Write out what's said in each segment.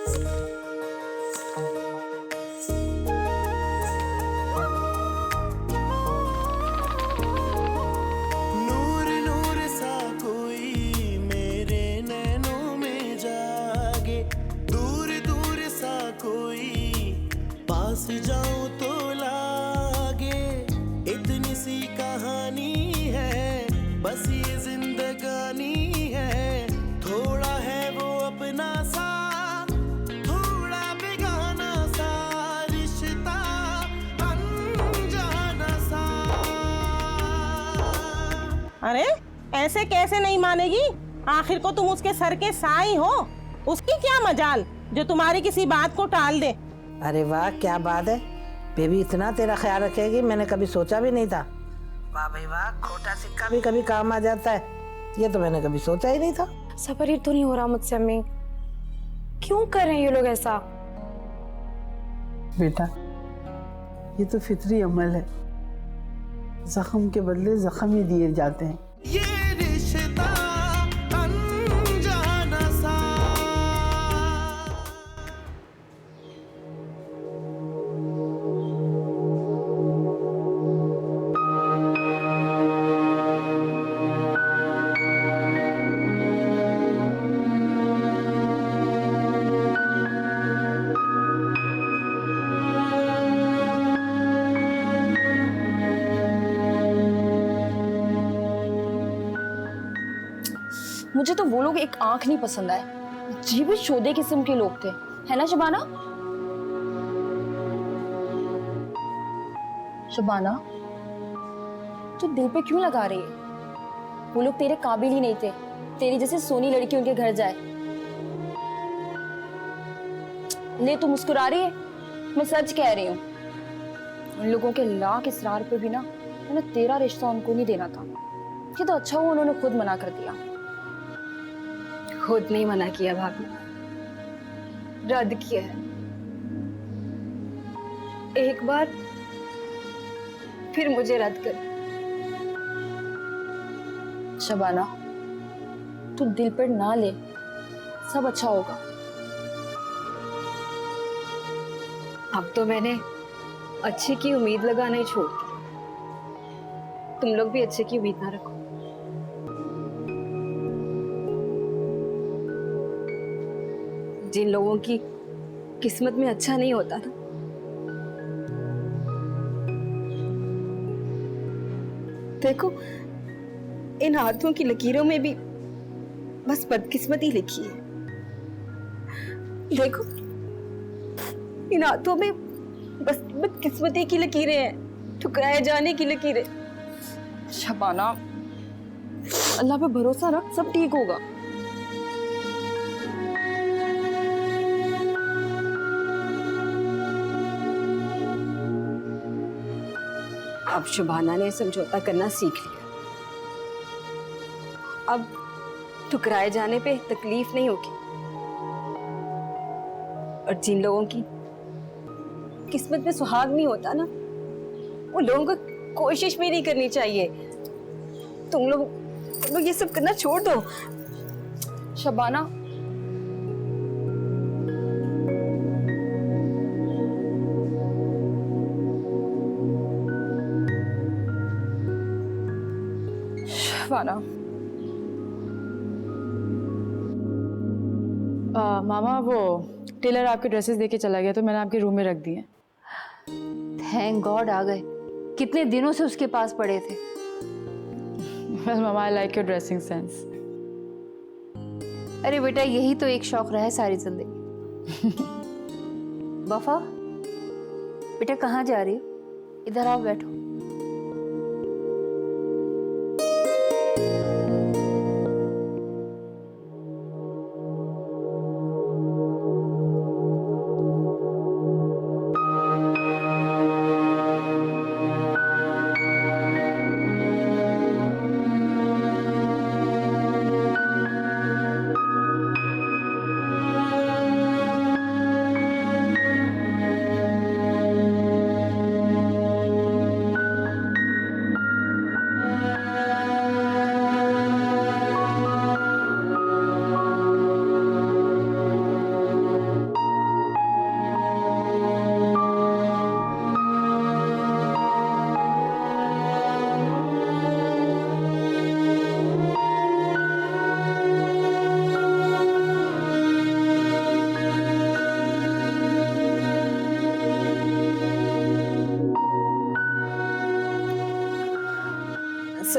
नूर नूर सा कोई मेरे नैनों में जागे, दूर दूर सा कोई पास जाऊं तो लागे। इतनी सी कहानी है, बस ये जिंदगानी है। थोड़ा है वो अपना सा, थोड़ा बेगाना सा, रिश्ता अनजाना सा। अरे ऐसे कैसे नहीं मानेगी? आखिर को तुम उसके सर के साई हो। उसकी क्या मजाल जो तुम्हारी किसी बात को टाल दे। अरे वाह, क्या बात है बेबी, इतना तेरा ख्याल रखेगी मैंने कभी सोचा भी नहीं था। वाह भाई वाह, खोटा सिक्का भी कभी काम आ जाता है, ये तो मैंने कभी सोचा ही नहीं था। सबर ही तो नहीं हो रहा मुझसे अम्मी, क्यों कर रहे हैं ये लोग ऐसा? बेटा ये तो फितरी अमल है, जख्म के बदले जख्म ही दिए जाते हैं। ये रिश्ता अनजाना सा। मुझे तो वो लोग एक आंख नहीं पसंद आए, जी भी शोधे किस्म के लोग थे, है ना शबाना? शबाना तू दिल पे क्यों लगा रही है? वो लोग तेरे काबिल ही नहीं थे, तेरी जैसे सोनी लड़की उनके घर जाए। ले तू मुस्कुरा रही है, मैं सच कह रही हूँ। उन लोगों के लाख इसरार पे भी ना मैंने तेरा रिश्ता उनको नहीं देना था। ये तो अच्छा हुआ उन्होंने खुद मना कर दिया। खुद नहीं मना किया भाभी, रद्द किया है। एक बार फिर मुझे रद्द कर। शबाना तू दिल पर ना ले, सब अच्छा होगा। अब तो मैंने अच्छे की उम्मीद लगाना ही छोड़ दी। तुम लोग भी अच्छे की उम्मीद ना रखो। जिन लोगों की किस्मत में अच्छा नहीं होता था, देखो इन हाथों की लकीरों में भी बस बदकिस्मती लिखी है। देखो इन हाथों में बस बदकिस्मती की लकीरें हैं, ठुकराए जाने की लकीरें। शबाना अल्लाह पे भरोसा रख, सब ठीक होगा। अब शुभाना ने समझौता करना सीख लिया। अब ठुकराए जाने पे तकलीफ नहीं होगी। और जिन लोगों की किस्मत में सुहाग नहीं होता ना, वो लोगों को कोशिश भी नहीं करनी चाहिए। तुम लोग ये सब करना छोड़ दो। शबाना शबाना मामा वो टेलर आपके ड्रेसेस देके चला गया तो मैंने आपके रूम में रख दिए। थैंक गॉड आ गए, कितने दिनों से उसके पास पड़े थे। बस मामा I like your dressing sense. अरे बेटा यही तो एक शौक रहा है सारी जिंदगी। वफा बेटा कहाँ जा रही हो? इधर आओ बैठो।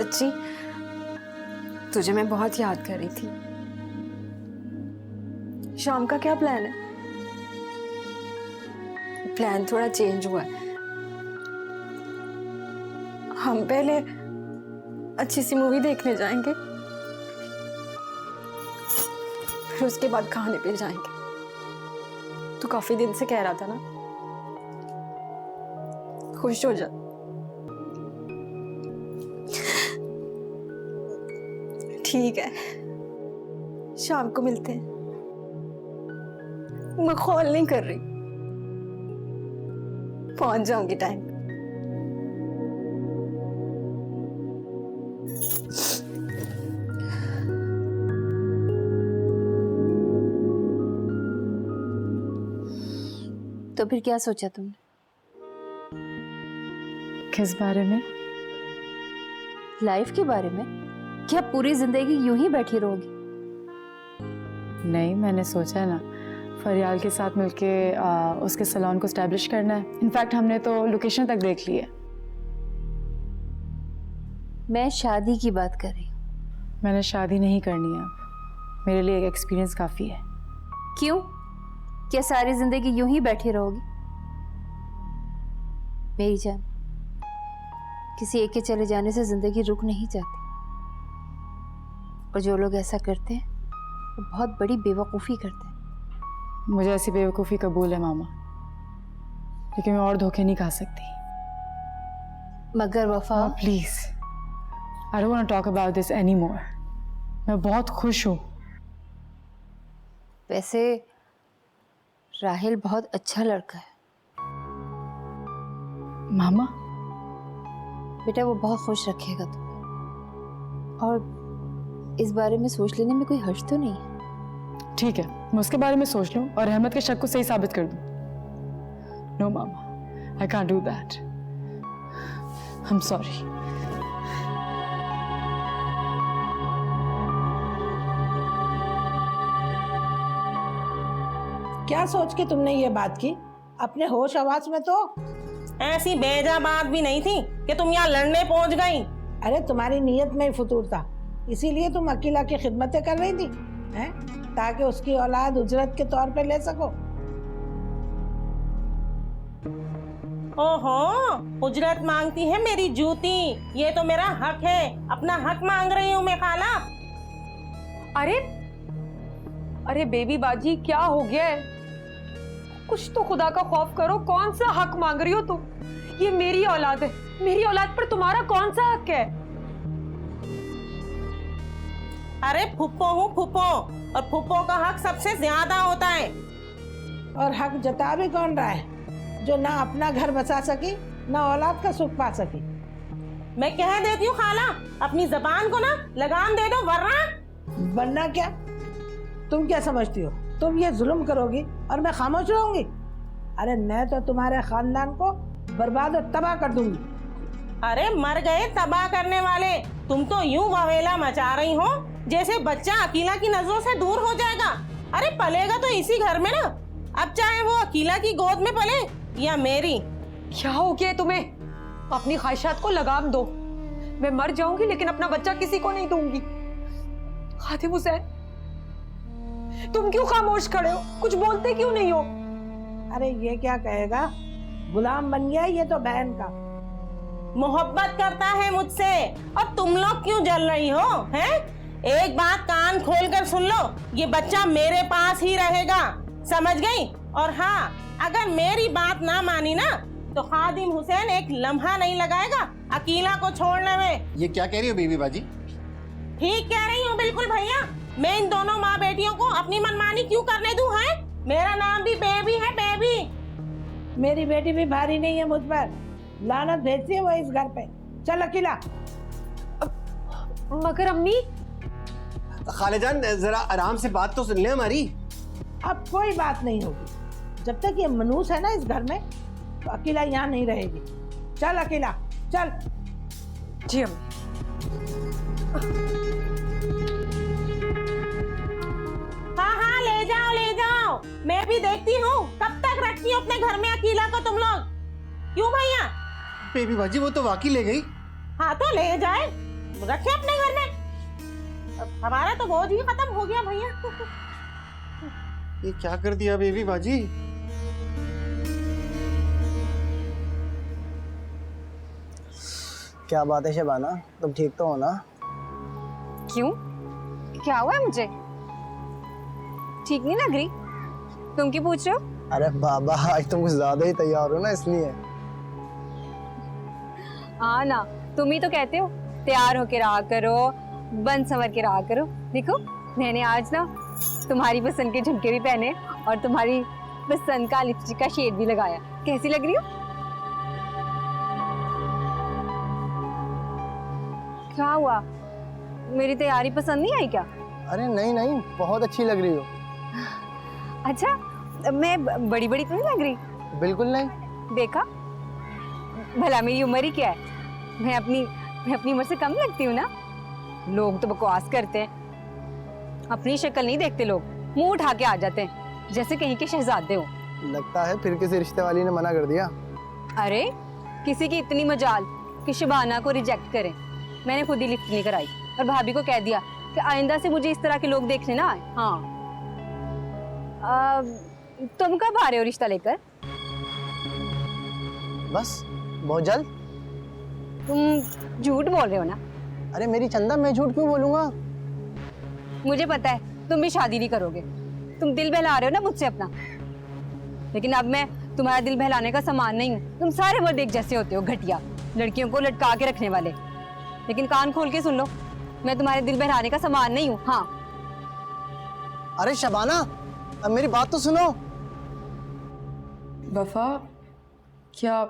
सच्ची तुझे मैं बहुत याद कर रही थी। शाम का क्या प्लान है? प्लान थोड़ा चेंज हुआ है। हम पहले अच्छी सी मूवी देखने जाएंगे, फिर उसके बाद खाने पे जाएंगे। तू काफी दिन से कह रहा था ना, खुश हो जा। ठीक है, शाम को मिलते हैं। मैं कॉल नहीं कर रही, पहुंच जाऊंगी टाइम पे। तो फिर क्या सोचा तुमने? किस बारे में? लाइफ के बारे में? क्या पूरी जिंदगी यूं ही बैठी रहोगी? नहीं, मैंने सोचा है ना, फरियाल के साथ मिलके उसके सैलून को स्टैब्लिश करना है। इनफैक्ट हमने तो लोकेशन तक देख ली है। मैं शादी की बात कर रही हूँ। मैंने शादी नहीं करनी है अब। मेरे लिए एक एक्सपीरियंस काफ़ी है। क्यों? क्या सारी जिंदगी यूं ही बैठी रहोगी? मेरी जान, किसी एक के चले जाने से जिंदगी रुक नहीं जाती, और जो लोग ऐसा करते हैं वो बहुत बड़ी बेवकूफ़ी करते हैं। मुझे ऐसी बेवकूफ़ी कबूल है मामा, लेकिन मैं और धोखे नहीं खा सकती। मगर Wafa, please, I don't want to talk about this any more. मैं बहुत खुश हूँ। वैसे राहिल बहुत अच्छा लड़का है मामा। बेटा, वो बहुत खुश रखेगा तुम्हें, और इस बारे में सोच लेने में कोई हर्ज तो नहीं है। ठीक है, मैं उसके बारे में सोच लूँ और अहमद के शक को सही साबित कर दूँ। नो मामा, I can't do that. I am sorry. क्या सोच के तुमने ये बात की? अपने होश आवाज में तो ऐसी बेजा बात भी नहीं थी कि तुम यहाँ लड़ने पहुंच गई। अरे तुम्हारी नीयत में ही फतूर था, इसीलिए तुम अकीला की खिदमतें कर रही थी, हैं? ताकि उसकी औलाद उजरत के तौर पे ले सको। ओहो, उजरत मांगती है मेरी जूती। ये तो मेरा हक है, अपना हक मांग रही हूँ मैं खाला। अरे अरे बेबी बाजी, क्या हो गया है? कुछ तो खुदा का खौफ करो। कौन सा हक मांग रही हो तुम? ये मेरी औलाद है, मेरी औलाद पर तुम्हारा कौन सा हक है? अरे फुप्पो हूँ फुप्पो, और फुप्पो का हक सबसे ज्यादा होता है। और हक जता भी कौन रहा है, जो ना अपना घर बचा सकी ना औलाद का सुख पा सकी। मैं कह देती हूँ खाला, अपनी जबान को ना लगाम दे दो, वरना क्या? तुम क्या समझती हो तुम ये जुल्म करोगी और मैं खामोश रहूंगी? अरे मैं तो तुम्हारे खानदान को बर्बाद और तबाह कर दूंगी। अरे मर गए तबाह करने वाले, तुम तो यूं ववेला मचा रही हो जैसे बच्चा अकीला की नजरों से दूर हो जाएगा। अरे पलेगा तो इसी घर में ना, अब चाहे वो अकीला की गोद में पले या मेरी। क्या हो गया तुम्हें? अपनी ख्वाहिशात को लगाम दो। मैं मर जाऊंगी लेकिन अपना बच्चा किसी को नहीं दूंगी। खातिम हुसैन, तुम क्यों खामोश खड़े हो? कुछ बोलते क्यों नहीं हो? अरे ये क्या कहेगा, गुलाम बन गया ये तो बहन का। मोहब्बत करता है मुझसे, और तुम लोग क्यों जल रही हो हैं? एक बात कान खोल कर सुन लो, ये बच्चा मेरे पास ही रहेगा, समझ गई? और हाँ, अगर मेरी बात ना मानी ना तो खादिम हुसैन एक लम्हा नहीं लगाएगा अकीला को छोड़ने में। ये क्या कह रही हो बीबी बाजी? ठीक कह रही हूँ बिल्कुल भैया। मैं इन दोनों माँ बेटियों को अपनी मनमानी क्यों करने दूं? है मेरा नाम भी बेबी है, बेबी। मेरी बेटी भी भारी नहीं है मुझ पर, लानत भेजती है वो इस घर पे। चल अकेला। मगर अम्मी, खालेजान जरा आराम से बात तो सुन ले हमारी। अब कोई बात नहीं होगी, जब तक ये मनूस है ना इस घर में तो अकेला यहाँ नहीं रहेगी। चल अकेला चल। जी अम्मी। हाँ हाँ, ले जाओ ले जाओ, मैं भी देखती हूँ कब तक रखती हो अपने घर में अकेला को तुम लोग। क्यों भैया? बेबी बाजी वो तो वाकई ले गई। हाँ तो ले जाए, रखे अपने घर में। अब हमारा तो बोझ ही खत्म हो गया भैया। ये क्या कर दिया बेबी बाजी? क्या बात है शबाना, तुम ठीक तो हो ना? क्यों, क्या हुआ है मुझे? ठीक नहीं लग रही? तुम क्यों पूछ रहे हो? अरे बाबा, आज तुम कुछ ज्यादा ही तैयार हो ना, इसलिए। हाँ ना, तुम ही तो कहते हो तैयार होके रहा करो, बन संवर के रहा करो। देखो मैंने आज ना तुम्हारी पसंद के झुमके भी पहने और तुम्हारी पसंद का लिपस्टिक का शेड भी लगाया। कैसी लग रही हो? क्या हुआ, मेरी तैयारी पसंद नहीं आई क्या? अरे नहीं नहीं, बहुत अच्छी लग रही हो। अच्छा, मैं बड़ी बड़ी तो नहीं लग रही? बिल्कुल नहीं। देखा, भला मेरी उम्र ही क्या है? मैं अपनी उम्र से कम लगती हूँ ना? लोग तो बकवास करते हैं, अपनी शक्ल नहीं देखते लोग, मुंह उठा के आ जाते हैं जैसे कहीं के शहजादे हो। लगता है फिर किसी रिश्ते वाली ने मना कर दिया। अरे किसी की इतनी मजाल कि शबाना को रिजेक्ट करें। मैंने खुद ही लिफ्ट नहीं कराई और भाभी को कह दिया कि आइंदा से मुझे इस तरह के लोग देखने ना आए। हाँ, तुम कब आ रहे हो रिश्ता लेकर? बस बहुत जल्द। तुम झूठ बोल रहे हो ना? अरे मेरी चंदा, मैं झूठ क्यों बोलूंगा? मुझे पता है तुम भी शादी नहीं करोगे। तुम दिल बहला रहे हो ना मुझसे अपना, लेकिन अब मैं तुम्हारा दिल बहलाने का सामान नहीं हूँ। तुम सारे मर्द एक जैसे होते हो, घटिया, लड़कियों को लटका के रखने वाले। लेकिन कान खोल के सुन लो, मैं तुम्हारे दिल बहलाने का सामान नहीं हूँ। हाँ। अरे शबाना, अब मेरी बात तो सुनो। वफा, क्या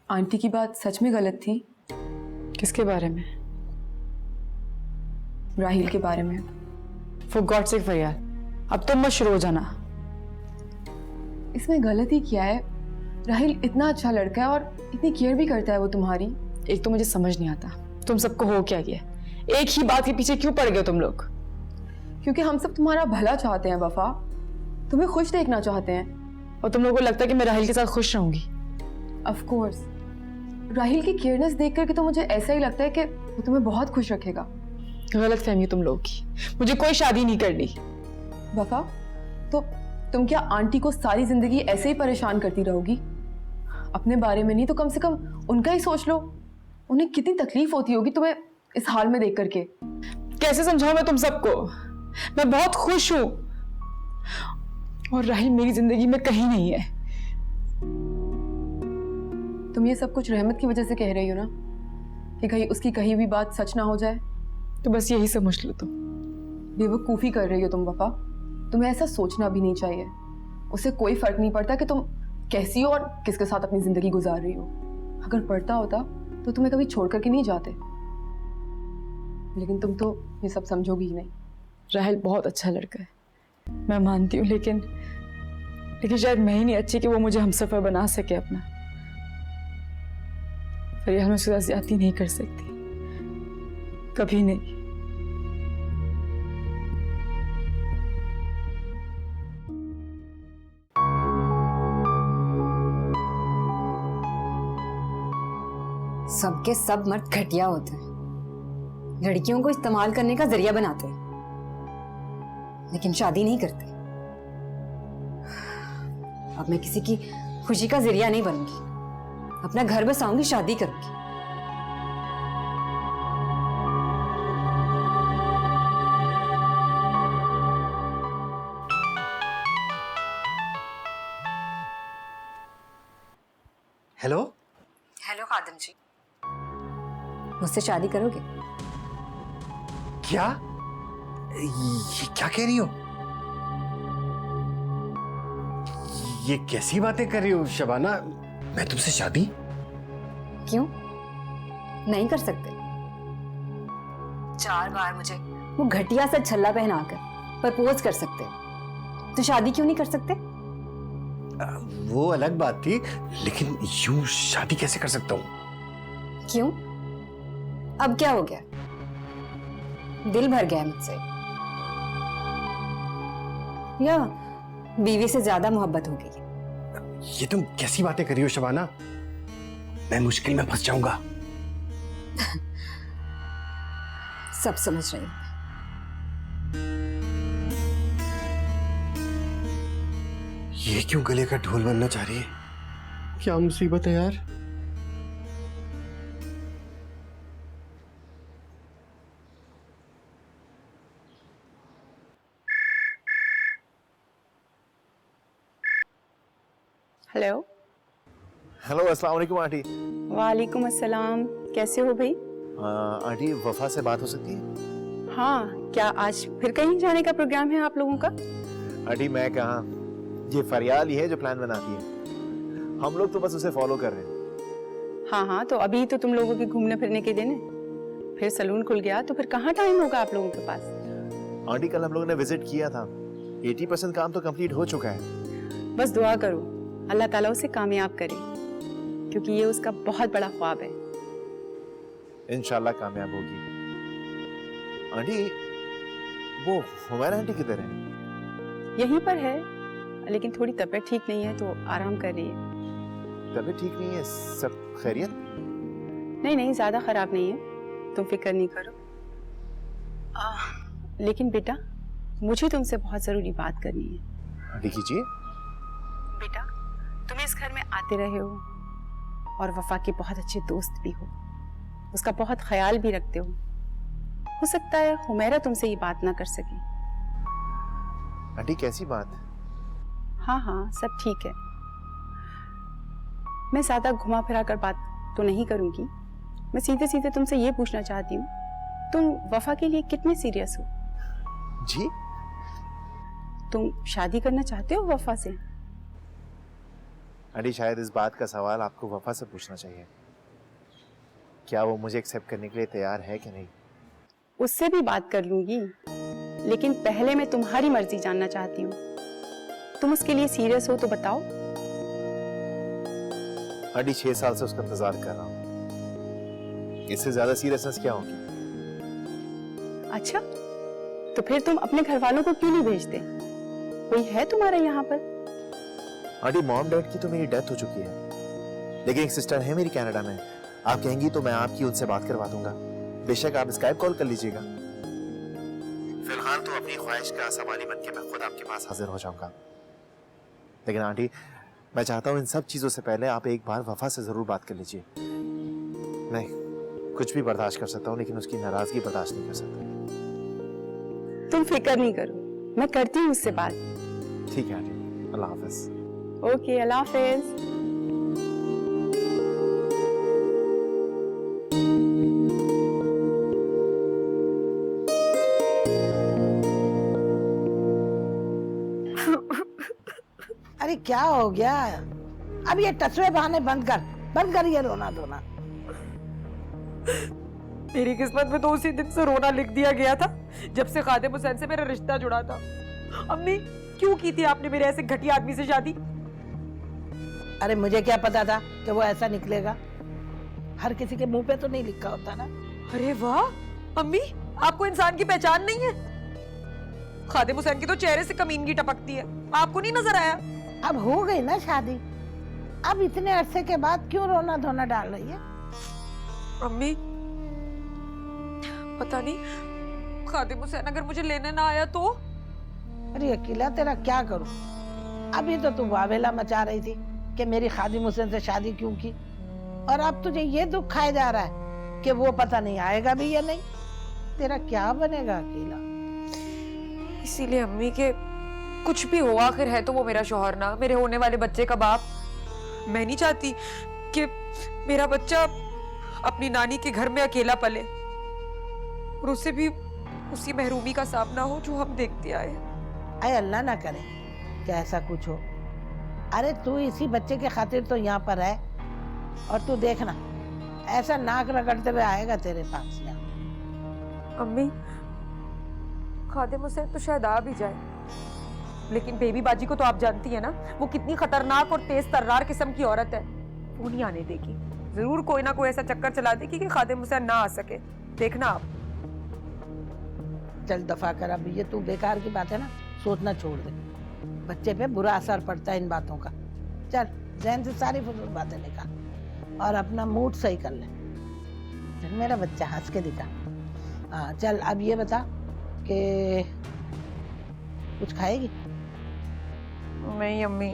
आंटी की बात सच में गलत थी? किसके बारे में? राहिल के बारे में। फॉर गॉड सेक फरियाद, अब तुम मत शुरू हो जाना। इसमें गलती क्या है? राहिल इतना अच्छा लड़का है और इतनी केयर भी करता है वो तुम्हारी। एक तो मुझे समझ नहीं आता तुम सबको हो क्या गया, एक ही बात के पीछे क्यों पड़ गए तुम लोग? क्योंकि हम सब तुम्हारा भला चाहते हैं वफा, तुम्हें खुश देखना चाहते हैं। और तुम लोगों को लगता है कि मैं राहिल के साथ खुश रहूंगी? ऑफ कोर्स, राहिल की केयरनेस देख करके तो मुझे ऐसा ही लगता है कि वो तुम्हें बहुत खुश रखेगा। गलत फहमी तुम लोगों की, मुझे कोई शादी नहीं करनी। वफा, तो तुम क्या आंटी को सारी जिंदगी ऐसे ही परेशान करती रहोगी? अपने बारे में नहीं तो कम से कम उनका ही सोच लो। उन्हें कितनी तकलीफ होती होगी तुम्हें इस हाल में देख करके। कैसे समझाऊं मैं तुम सबको? मैं बहुत खुश हूं और राहिल मेरी जिंदगी में कहीं नहीं है। तुम ये सब कुछ रहमत की वजह से कह रही हो ना, कि कहीं उसकी कही भी बात सच ना हो जाए? तो बस यही समझ लो तुम। बेवकूफ़ी कर रही हो तुम वफा, तुम्हें ऐसा सोचना भी नहीं चाहिए। उससे कोई फर्क नहीं पड़ता कि तुम कैसी हो और किसके साथ अपनी जिंदगी गुजार रही हो। अगर पड़ता होता तो तुम्हें कभी छोड़ करके नहीं जाते, लेकिन तुम तो ये सब समझोगी ही नहीं। राहिल बहुत अच्छा लड़का है, मैं मानती हूँ, लेकिन शायद मैं ही नहीं अच्छी कि वो मुझे हमसफर बना सके अपना। फरियाद, मैं उसके साथ ज्यादती नहीं कर सकती, कभी नहीं। सबके सब मर्द घटिया होते हैं, लड़कियों को इस्तेमाल करने का जरिया बनाते हैं, लेकिन शादी नहीं करते। अब मैं किसी की खुशी का जरिया नहीं बनूंगी, अपना घर बसाऊंगी, शादी करूंगी। हेलो हेलो खादिम जी, मुझसे शादी करोगे? क्या? ये क्या कह रही हो? ये कैसी बातें कर रही हो शबाना? मैं तुमसे शादी? क्यों नहीं कर सकते? 4 बार मुझे वो घटिया सा छल्ला पहनाकर प्रपोज कर सकते, तो शादी क्यों नहीं कर सकते? वो अलग बात थी, लेकिन यूं शादी कैसे कर सकता हूँ? क्यों? अब क्या हो गया? दिल भर गया मुझसे, या बीवी से ज्यादा मोहब्बत हो गई? ये तुम कैसी बातें कर रही हो शबाना? मैं मुश्किल में फंस जाऊंगा। सब समझ रही हूँ। ये क्यों गले का ढोल बनना चाह रही है? क्या मुसीबत है यार? हेलो। हेलो, अस्सलाम वालेकुम आंटी। वालेकुम अस्सलाम, कैसे हो भाई? आंटी, वफा से बात हो सकती है? हाँ, क्या आज फिर कहीं जाने का प्रोग्राम है आप लोगों का? आंटी मैं कहाँ, ये फरियाल ही है जो प्लान बनाती है। हम लोग तो बस उसे फॉलो कर रहे हैं। हाँ हाँ, तो अभी तो तुम लोगों के घूमने फिरने के दिन है, फिर सलून खुल गया तो फिर कहाँ टाइम होगा आप लोगों के पास? आंटी कल हम लोगों ने विजिट किया था, 80% काम तो कंप्लीट हो चुका है। बस दुआ करो अल्लाह ताला उसे कामयाब करे, क्योंकि ये उसका बहुत बड़ा ख्वाब है। इंशाल्लाह कामयाब होगी। आंटी, वो हुमैरा आंटी किधर है? यहीं पर है, लेकिन थोड़ी तबीयत ठीक नहीं है तो आराम कर रही है। तबीयत ठीक नहीं है? सब खैरियत? नहीं नहीं, ज्यादा खराब नहीं है, तुम फिक्र नहीं करो। लेकिन बेटा, मुझे तुमसे बहुत जरूरी बात करनी है। आंटी कीजिए। बेटा, तुम इस घर में आते रहे हो और वफा के बहुत अच्छे दोस्त भी हो, उसका बहुत ख्याल भी रखते हो सकता है हुमैरा तुमसे ये बात ना कर सके। आंटी कैसी बात? हाँ हाँ, सब ठीक है। मैं ज्यादा घुमा फिरा कर बात तो नहीं करूंगी, मैं सीधे सीधे तुमसे ये पूछना चाहती हूँ, तुम वफा के लिए कितने सीरियस हो? जी? तुम शादी करना चाहते हो वफा से? आंटी शायद इस बात का सवाल आपको वफा से पूछना चाहिए। क्या वो मुझे एक्सेप्ट करने के लिए तैयार है कि नहीं? उससे भी बात कर लूंगी, लेकिन पहले मैं तुम्हारी मर्जी जानना चाहती हूँ। तुम उसके लिए सीरियस हो तो बताओ। आंटी 6 साल से उसका इंतजार कर रहा हूँ, इससे ज्यादा सीरियसनेस क्या होगी? अच्छा, तो फिर तुम अपने घर वालों को क्यों नहीं भेजते? कोई है तुम्हारा यहाँ पर? आंटी मॉम डैड की तो मेरी डेथ हो चुकी है, लेकिन एक सिस्टर है मेरी कनाडा में। आप कहेंगी तो मैं आपकी उनसे बात करवा दूंगा। बेशक आप स्काइप कॉल कर लीजिएगा। फिलहाल तो अपनी ख्वाहिश का सवाली बन के मैं खुद आपके पास हाजिर हो जाऊंगा। लेकिन आंटी, मैं चाहता हूँ इन सब चीजों से पहले आप एक बार वफा से जरूर बात कर लीजिए। मैं कुछ भी बर्दाश्त कर सकता हूँ, लेकिन उसकी नाराजगी बर्दाश्त नहीं कर सकता। तुम फिक्र नहीं करो, मैं करती हूँ उससे बात। ठीक है आंटी, अल्लाह हाफिज। ओके, अल्लाह हाफिज। अरे क्या हो गया? अब ये टसवे बहाने बंद कर ये रोना धोना। मेरी किस्मत में तो उसी दिन से रोना लिख दिया गया था जब से खादिम हुसैन से मेरा रिश्ता जुड़ा था। अम्मी, क्यों की थी आपने मेरे ऐसे घटिया आदमी से शादी? अरे मुझे क्या पता था कि वो ऐसा निकलेगा? हर किसी के मुंह पे तो नहीं लिखा होता ना। अरे वाह अम्मी, आपको इंसान की पहचान नहीं है? खादिम हुसैन की तो चेहरे से कमीनगी टपकती है, आपको नहीं नजर आया? अब हो गई ना शादी, अब इतने अरसे के बाद क्यों रोना धोना डाल रही है? अम्मी, पता नहीं खादिम हुसैन अगर मुझे लेने ना आया तो? अरे अकेला तेरा क्या करूं? अभी तो तू वावेला मचा रही थी कि मेरी खादिम हुसैन से शादी क्यों की, और अब तुझे ये दुख खाया जा रहा है कि वो पता नहीं आएगा भी या नहीं। तेरा क्या बनेगा अकेला? इसीलिए अम्मी के कुछ भी हो, आखिर है तो वो मेरा शौहर ना, मेरे होने वाले बच्चे का बाप। मैं नहीं चाहती कि मेरा बच्चा अपनी नानी के घर में अकेला पले और उसे भी उसी महरूमी का सामना हो जो हम देखते आए। अरे अल्लाह ना करे कि ऐसा कुछ हो। अरे तू इसी बच्चे के खातिर तो यहाँ पर है, और तू देखना ऐसा नाक रगड़ते हुए आएगा तेरे पास यहाँ। अम्मी, खादिम हुसैन तो शायद आ भी जाए, लेकिन बेबी बाजी को तो आप जानती है ना, वो कितनी खतरनाक और तेज तर्रार किस्म की औरत है। वो नहीं आने देगी, जरूर कोई ना कोई ऐसा चक्कर चला देगी कि खादिम हुसैन ना आ सके। देखना आप। चल दफा कर, अब ये तू बेकार की बात है ना, सोचना छोड़ दे। बच्चे पे बुरा असर पड़ता है इन बातों का। चल जहन से सारी फजूल बातें निकाल और अपना मूड सही कर ले। चल मेरा बच्चा हंस के दिखा। हाँ चल, अब ये बता कि कुछ खाएगी? नहीं अम्मी,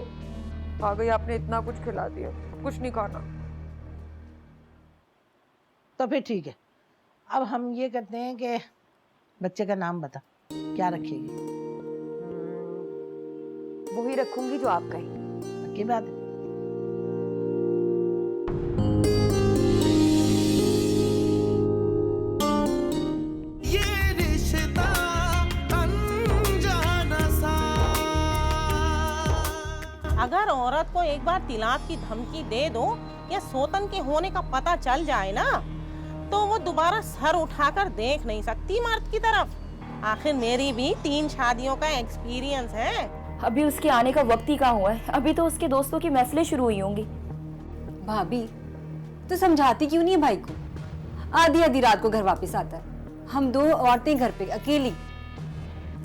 आ गई, आपने इतना कुछ खिला दिया, कुछ नहीं खाना। तो फिर ठीक है, अब हम ये करते हैं कि बच्चे का नाम बता, क्या रखेगी? वही रखूंगी जो आप कहें। पक्की बात है? ये रिश्ता अनजाना सा। अगर औरत को एक बार तिलाक की धमकी दे दो या सौतन के होने का पता चल जाए ना, तो वो दोबारा सर उठाकर देख नहीं सकती मर्द की तरफ। आखिर मेरी भी 3 शादियों का एक्सपीरियंस है। अभी उसके आने का वक्त ही कहाँ हुआ है, अभी तो उसके दोस्तों की महफिलें शुरू हुई होंगी। भाभी तो समझाती क्यों नहीं है भाई को? आधी आधी रात को घर वापस आता है, हम 2 औरतें घर पे अकेली।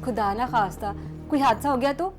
खुदा ना खास्ता कोई हादसा हो गया तो